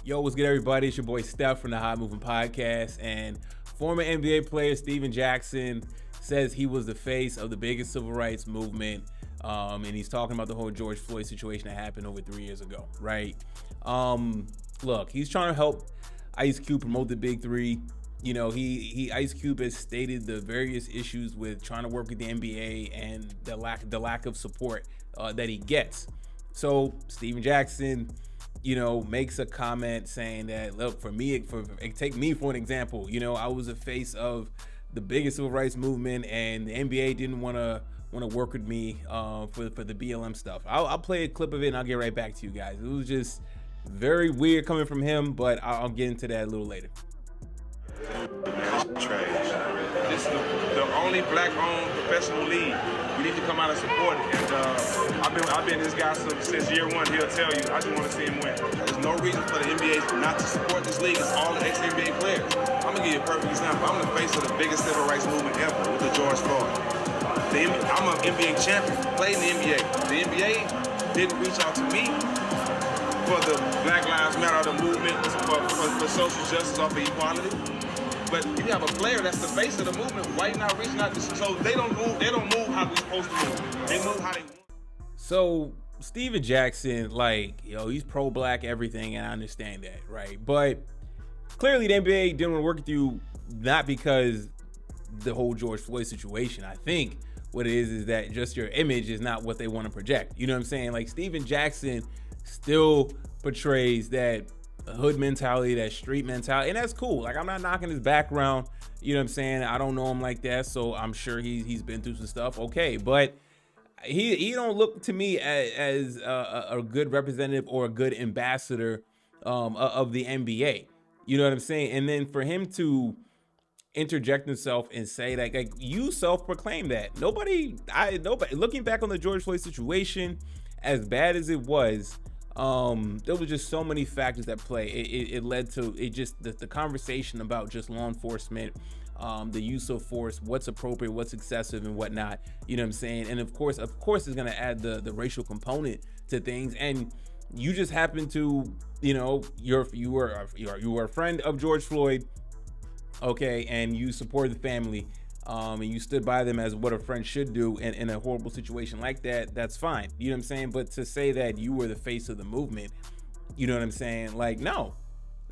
Yo, what's good, everybody? It's your boy Steph from the Hot Moving Podcast. And former NBA player Stephen Jackson says he was the face of the biggest civil rights movement. And he's talking about the whole George Floyd situation that happened over 3 years ago, right? Look, he's trying to help Ice Cube promote the Big Three. You know, Ice Cube has stated the various issues with trying to work with the NBA and the lack of support that he gets. So Stephen Jackson, you know, makes a comment saying that, look, take me for an example. You know, I was a face of the biggest civil rights movement, and the NBA didn't want to work with me for the BLM stuff. I'll play a clip of it and I'll get right back to you guys. It was just very weird coming from him, but I'll get into that a little later. Man, it's trash. This is the only black-owned professional league. We need to come out and support it. And I've been this guy since year one. He'll tell you. I just want to see him win. There's no reason for the NBA not to support this league. It's all the ex-NBA players. I'm gonna give you a perfect example. I'm the face of the biggest civil rights movement ever with the George Floyd. I'm an NBA champion. Played in the NBA. The NBA didn't reach out to me for the Black Lives Matter, the movement for social justice or for equality. But you have a player that's the face of the movement. Why you not reaching out? So they don't move how we're supposed to move. They move how they want. So Stephen Jackson, like, yo, he's pro-black everything, and I understand that, right? But clearly the NBA didn't want to work with you, not because the whole George Floyd situation. I think what it is that just your image is not what they want to project. You know what I'm saying? Like, Stephen Jackson still portrays that hood mentality, that street mentality, and that's cool. Like, I'm not knocking his background, you know what I'm saying? I don't know him like that, so I'm sure he's been through some stuff. Okay, but he don't look to me as a good representative or a good ambassador of the NBA. You know what I'm saying? And then for him to interject himself and say that, like, you self-proclaim that. Nobody looking back on the George Floyd situation, as bad as it was, there was just so many factors that play. It led to the conversation about just law enforcement, the use of force, what's appropriate, what's excessive, and whatnot. You know what I'm saying? And of course, it's going to add the racial component to things. And you just happen to, you know, you were a friend of George Floyd, okay, and you supported the family. And you stood by them as what a friend should do in a horrible situation like that, that's fine. You know what I'm saying? But to say that you were the face of the movement, you know what I'm saying? Like, no.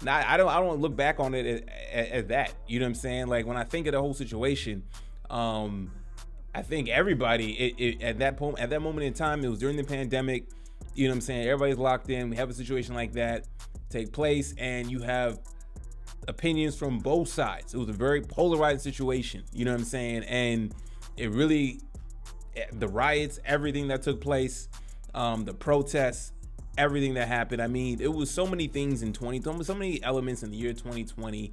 I don't look back on it as that. You know what I'm saying? Like, when I think of the whole situation, I think everybody at that moment in time, it was during the pandemic, you know what I'm saying? Everybody's locked in. We have a situation like that take place, and you have opinions from both sides. It was a very polarized situation, you know what I'm saying? And it really, the riots, everything that took place, the protests, everything that happened. I mean, it was so many things in so many elements in the year 2020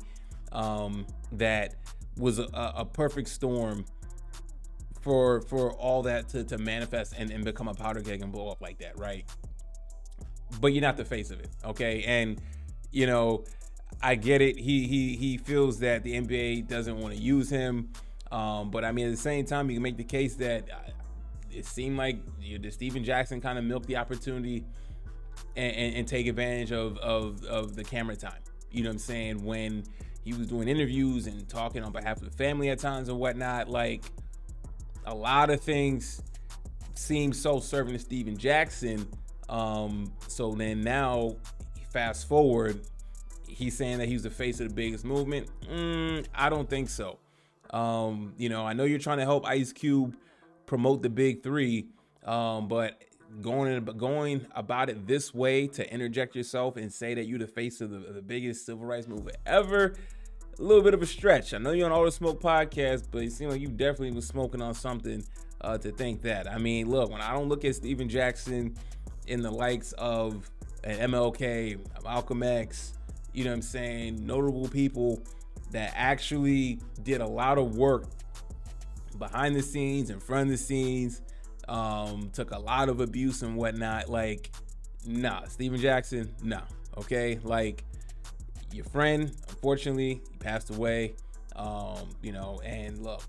that was a perfect storm for all that to manifest and become a powder keg and blow up like that, right? But you're not the face of it, okay? And, you know, I get it. He feels that the NBA doesn't want to use him, but I mean, at the same time, you can make the case that it seemed like the Stephen Jackson kind of milked the opportunity and take advantage of the camera time. You know what I'm saying? When he was doing interviews and talking on behalf of the family at times and whatnot, like, a lot of things seem so serving to Stephen Jackson. So then now, fast forward, he's saying that he was the face of the biggest movement. I don't think so. You know, I know you're trying to help Ice Cube promote the Big Three, but going about it this way, to interject yourself and say that you're the face of the biggest civil rights movement ever, a little bit of a stretch. I know you're on All the Smoke podcast, but it seemed like you definitely was smoking on something to think that. I mean, look, when I don't look at Stephen Jackson in the likes of an MLK, Malcolm X, you know what I'm saying, notable people that actually did a lot of work behind the scenes, in front of the scenes, took a lot of abuse and whatnot, like, nah, Stephen Jackson, nah, okay? Like, your friend, unfortunately, he passed away, you know, and look,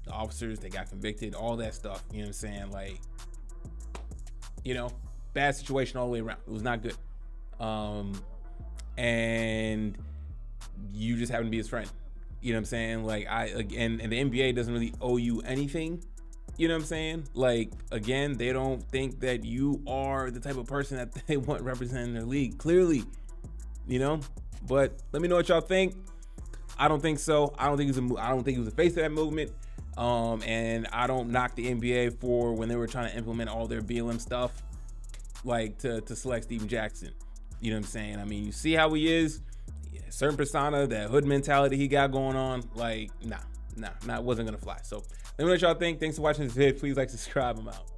the officers, they got convicted, all that stuff, you know what I'm saying? Like, you know, bad situation all the way around. It was not good. and you just happen to be his friend. You know what I'm saying? Like, and the NBA doesn't really owe you anything. You know what I'm saying? Like, again, they don't think that you are the type of person that they want representing their league, clearly, you know? But let me know what y'all think. I don't think so. I don't think he was a face of that movement. And I don't knock the NBA for when they were trying to implement all their BLM stuff, like to select Stephen Jackson. You know what I'm saying? I mean, you see how he is. Certain persona, that hood mentality he got going on, like, nah, wasn't gonna fly. So let me know what y'all think. Thanks for watching this vid. Please like, subscribe. I'm out.